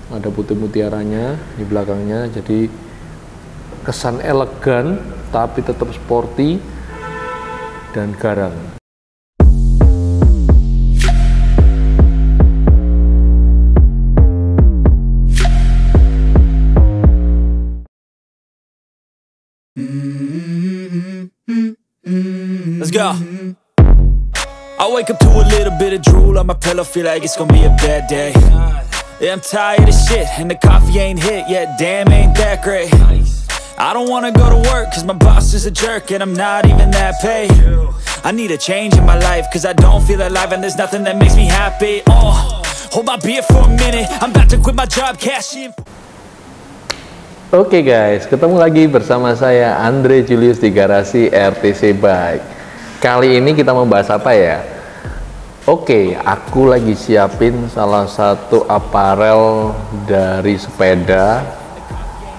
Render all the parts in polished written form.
ada putih mutiaranya di belakangnya, jadi kesan elegan tapi tetap sporty dan garang. Let's go. I wake up to a little bit of drool on my pillow, feel like it's gonna be a bad day. Yeah, I'm tired of shit, and the coffee ain't hit yet, damn, ain't that great. I don't wanna go to work, cause my boss is a jerk, and I'm not even that paid. I need a change in my life, cause I don't feel alive, and there's nothing that makes me happy. Hold my beer for a minute, I'm about to quit my job, cash in. Oke guys, ketemu lagi bersama saya Andre Julius di garasi RTC Bike. Kali ini kita membahas apa ya? Oke, aku lagi siapin salah satu aparel dari sepeda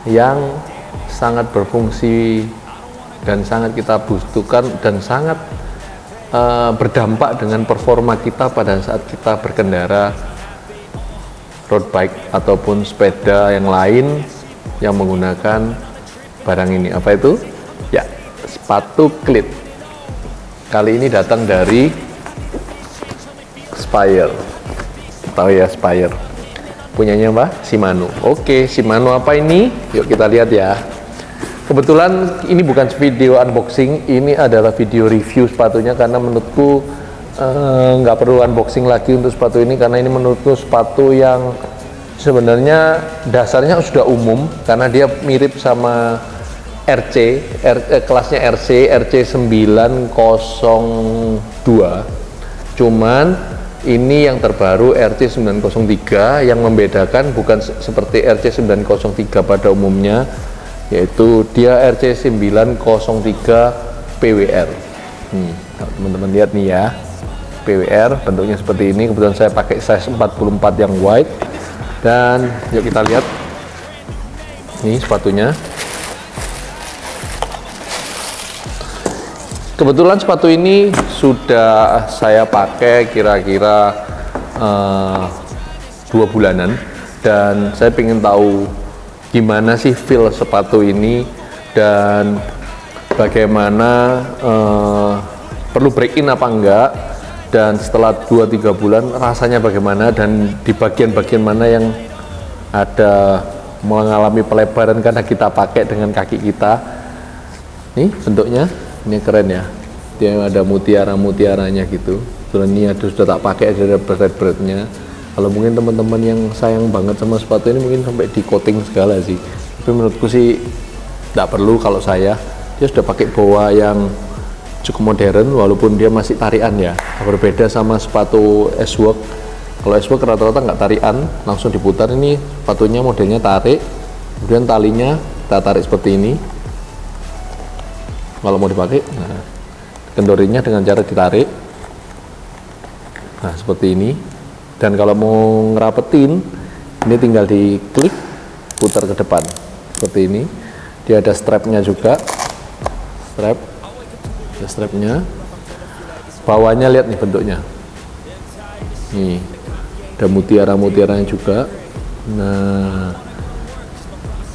yang sangat berfungsi dan sangat kita butuhkan dan sangat berdampak dengan performa kita pada saat kita berkendara road bike ataupun sepeda yang lain yang menggunakan barang ini. Apa itu? Ya, sepatu klit. Kali ini datang dari Spire. Tahu ya Spire? Punyanya apa? Shimano. Oke, Shimano apa ini? Yuk kita lihat ya. Kebetulan ini bukan video unboxing, ini adalah video review sepatunya karena menurutku nggak perlu unboxing lagi untuk sepatu ini karena ini menurutku sepatu yang sebenarnya dasarnya sudah umum karena dia mirip sama kelasnya RC 902, cuman ini yang terbaru RC 903. Yang membedakan bukan seperti RC 903 pada umumnya, yaitu dia RC 903 PWR. Teman-teman lihat nih ya, PWR bentuknya seperti ini. Kebetulan saya pakai size 44 yang wide. Dan yuk kita lihat ini sepatunya. Kebetulan sepatu ini sudah saya pakai kira-kira 2 bulanan dan saya ingin tahu gimana sih feel sepatu ini dan bagaimana perlu break in apa enggak, dan setelah 2-3 bulan rasanya bagaimana, dan di bagian-bagian mana yang ada mengalami pelebaran karena kita pakai dengan kaki kita. Nih bentuknya, ini keren ya, dia ada mutiara-mutiaranya gitu. Soalnya ini ada, sudah tak pakai, ada berat-beratnya. Kalau mungkin teman-teman yang sayang banget sama sepatu ini mungkin sampai di coating segala sih, tapi menurutku sih tidak perlu. Kalau saya, dia sudah pakai boa yang cukup modern walaupun dia masih tarian ya, berbeda sama sepatu S-Work. Kalau S-Work rata-rata nggak tarian, langsung diputar. Ini sepatunya modelnya tarik, kemudian talinya kita tarik seperti ini kalau mau dipakai. Nah, kendorinya dengan cara ditarik, nah seperti ini. Dan kalau mau ngerapetin, ini tinggal diklik, putar ke depan seperti ini. Dia ada strapnya juga, strapnya. Bawahnya lihat nih bentuknya, nih ada mutiara-mutiaranya juga. Nah,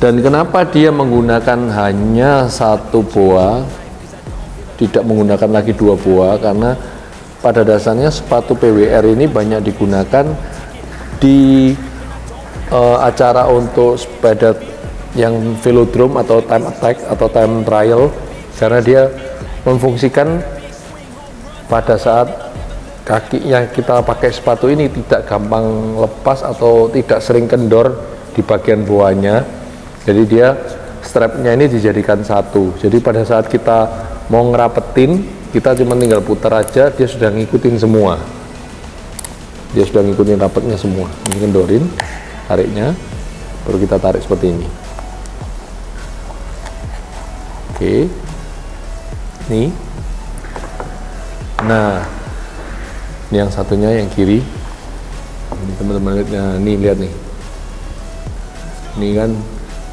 dan kenapa dia menggunakan hanya 1 boa, tidak menggunakan lagi 2 boa? Karena pada dasarnya sepatu PWR ini banyak digunakan di acara untuk sepeda yang velodrome atau time attack atau time trial, karena dia memfungsikan pada saat kaki yang kita pakai sepatu ini tidak gampang lepas atau tidak sering kendor di bagian bawahnya. Jadi dia strapnya ini dijadikan satu, jadi pada saat kita mau ngerapetin, kita cuma tinggal putar aja, dia sudah ngikutin semua, dia sudah ngikutin rapetnya semua. Ini kendorin, tariknya, baru kita tarik seperti ini. Oke, nih. Nah, ini yang satunya yang kiri. Ini teman-teman lihat, nah ini lihat nih. Ini kan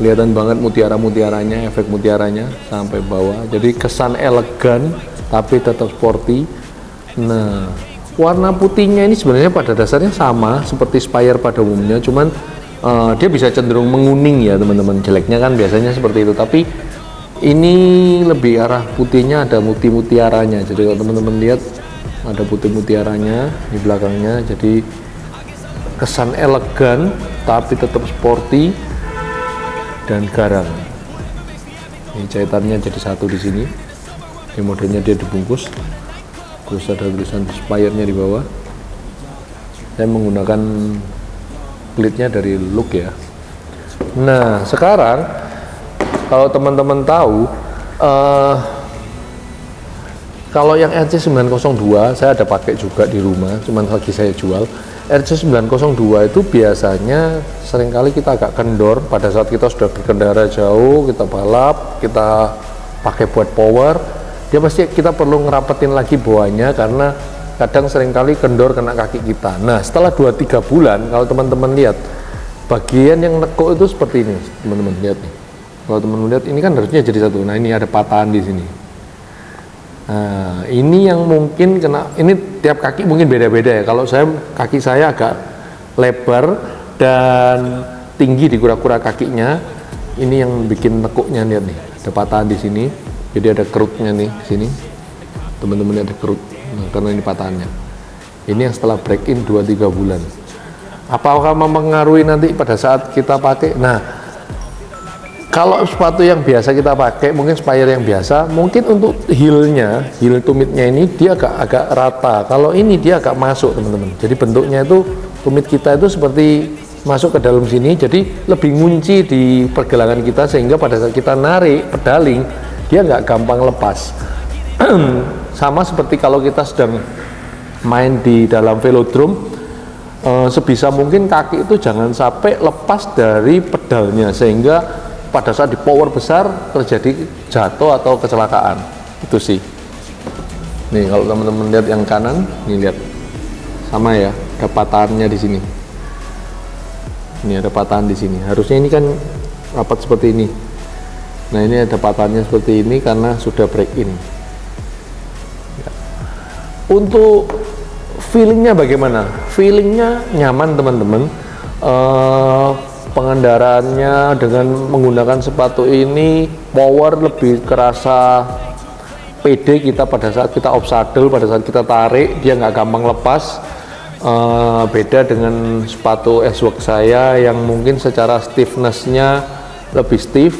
kelihatan banget mutiara-mutiaranya, efek mutiaranya sampai bawah. Jadi kesan elegan tapi tetap sporty. Nah, warna putihnya ini sebenarnya pada dasarnya sama seperti Spire pada umumnya, cuman dia bisa cenderung menguning ya teman-teman. Jeleknya kan biasanya seperti itu, tapi ini lebih arah putihnya, ada mutiaranya. Jadi kalau teman-teman lihat ada putih mutiaranya di belakangnya, jadi kesan elegan tapi tetap sporty dan garang. Ini jahitannya jadi satu di sini. Ini modelnya dia dibungkus, terus ada tulisan Spire-nya di bawah. Saya menggunakan klitnya dari Look ya. Nah sekarang kalau teman-teman tahu, kalau yang RC902 saya ada pakai juga di rumah, cuman lagi saya jual. RC902 itu biasanya seringkali kita agak kendor pada saat kita sudah berkendara jauh, kita balap, kita pakai buat power, dia pasti kita perlu ngerapetin lagi bawahnya karena kadang seringkali kendor kena kaki kita. Nah setelah 2-3 bulan, kalau teman-teman lihat bagian yang nekuk itu seperti ini, teman-teman lihat nih. Kalau teman-teman lihat ini kan harusnya jadi satu. Nah ini ada patahan di sini. Nah ini yang mungkin kena, ini tiap kaki mungkin beda-beda ya. Kalau kaki saya agak lebar dan tinggi di kura-kura kakinya, ini yang bikin nekuknya. Lihat nih, ada patahan di sini. Jadi ada kerutnya nih di sini, teman-teman ada kerut. Nah, karena ini patahannya. Ini yang setelah break in 2-3 bulan. Apakah mempengaruhi nanti pada saat kita pakai? Nah, kalau sepatu yang biasa kita pakai, mungkin Spire yang biasa, mungkin untuk heel tumitnya ini dia agak rata. Kalau ini dia agak masuk teman-teman. Jadi bentuknya itu tumit kita itu seperti masuk ke dalam sini, jadi lebih ngunci di pergelangan kita sehingga pada saat kita narik pedaling dia nggak gampang lepas. Sama seperti kalau kita sedang main di dalam velodrome, sebisa mungkin kaki itu jangan sampai lepas dari pedalnya sehingga pada saat di power besar terjadi jatuh atau kecelakaan. Itu sih. Nih kalau teman-teman lihat yang kanan, nih lihat sama ya, ada patahannya di sini. Ini ada patahan di sini. Harusnya ini kan rapat seperti ini. Nah ini ada patahannya seperti ini karena sudah break in. Ya. Untuk feelingnya bagaimana? Feelingnya nyaman teman-teman. Pengendaraannya dengan menggunakan sepatu ini power lebih kerasa, pede kita pada saat kita off saddle, pada saat kita tarik dia nggak gampang lepas. Beda dengan sepatu S-Work saya yang mungkin secara stiffness-nya lebih stiff,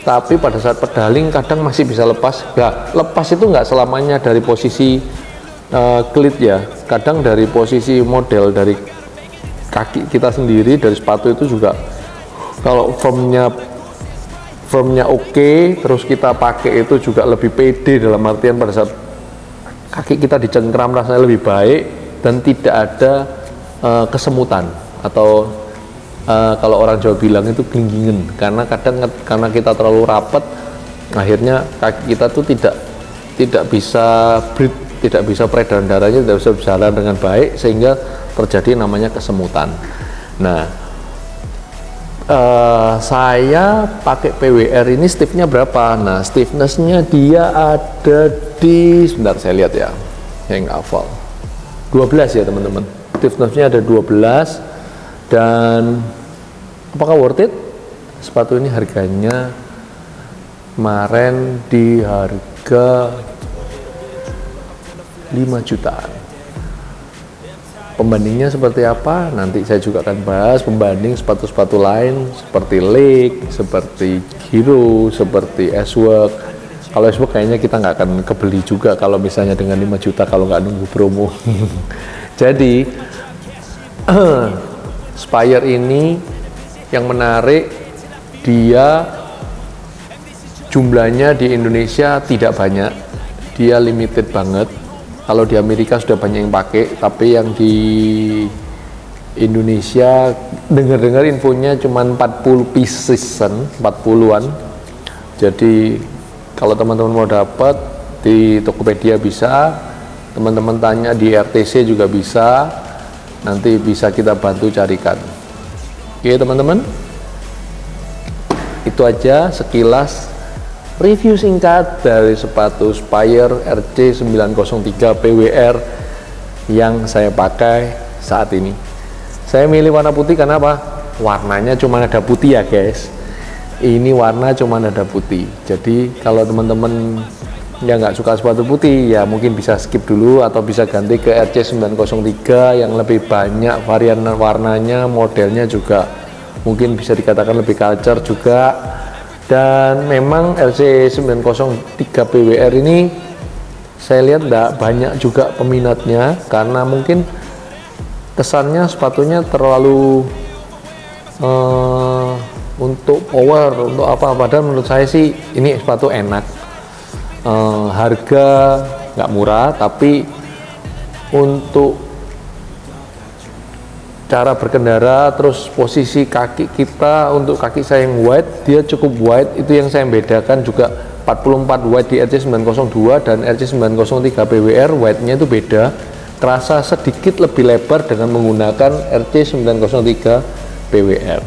tapi pada saat pedaling kadang masih bisa lepas. Nah, lepas itu nggak selamanya dari posisi klit ya, kadang dari posisi model dari kaki kita sendiri, dari sepatu itu juga. Kalau formnya oke, terus kita pakai itu juga lebih pede dalam artian pada saat kaki kita dicengkram rasanya lebih baik dan tidak ada kesemutan atau kalau orang Jawa bilang itu glinggingen, karena kadang karena kita terlalu rapat akhirnya kaki kita tuh tidak bisa breathe, tidak bisa peredaran darahnya tidak bisa berjalan dengan baik sehingga terjadi namanya kesemutan. Nah saya pakai PWR ini stiffnya berapa? Nah stiffnessnya dia ada di, sebentar saya lihat ya, yang hafal 12 ya teman-teman. Stiffnessnya ada 12. Dan apakah worth it? Sepatu ini harganya kemarin di harga 5 jutaan. Pembandingnya seperti apa? Nanti saya juga akan bahas pembanding sepatu-sepatu lain seperti Lake, seperti Hero, seperti S-Work. Kalau S-Work kayaknya kita nggak akan kebeli juga kalau misalnya dengan 5 juta kalau nggak nunggu promo. Jadi Spire ini yang menarik, dia jumlahnya di Indonesia tidak banyak, dia limited banget. Kalau di Amerika sudah banyak yang pakai, tapi yang di Indonesia dengar-dengar infonya cuma 40 pieces-an, 40-an. Jadi kalau teman-teman mau dapat di Tokopedia bisa, teman-teman tanya di RTC juga bisa, nanti bisa kita bantu carikan. Oke teman-teman, itu aja sekilas review singkat dari sepatu Spire RC903 PWR yang saya pakai saat ini. Saya milih warna putih karena apa? warnanya cuma ada putih ya guys. Ini warna cuma ada putih. Jadi kalau teman-teman yang nggak suka sepatu putih ya mungkin bisa skip dulu atau bisa ganti ke RC903 yang lebih banyak varian warnanya, modelnya juga mungkin bisa dikatakan lebih culture juga. Dan memang RC903 PWR ini saya lihat tidak banyak juga peminatnya karena mungkin kesannya sepatunya terlalu untuk power, untuk apa, padahal menurut saya sih ini sepatu enak. Harga nggak murah, tapi untuk cara berkendara terus posisi kaki kita, untuk kaki saya yang wide, dia cukup wide, itu yang saya bedakan juga. 44 wide di RC902 dan RC903 PWR wide-nya itu beda, terasa sedikit lebih lebar dengan menggunakan RC903 PWR.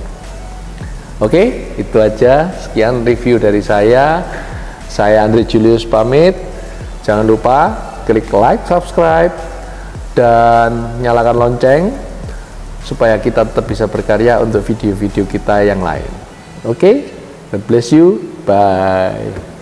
Oke, itu aja, sekian review dari saya Andre Julius pamit. Jangan lupa klik like, subscribe, dan nyalakan lonceng supaya kita tetap bisa berkarya untuk video-video kita yang lain. Oke, God bless you, bye.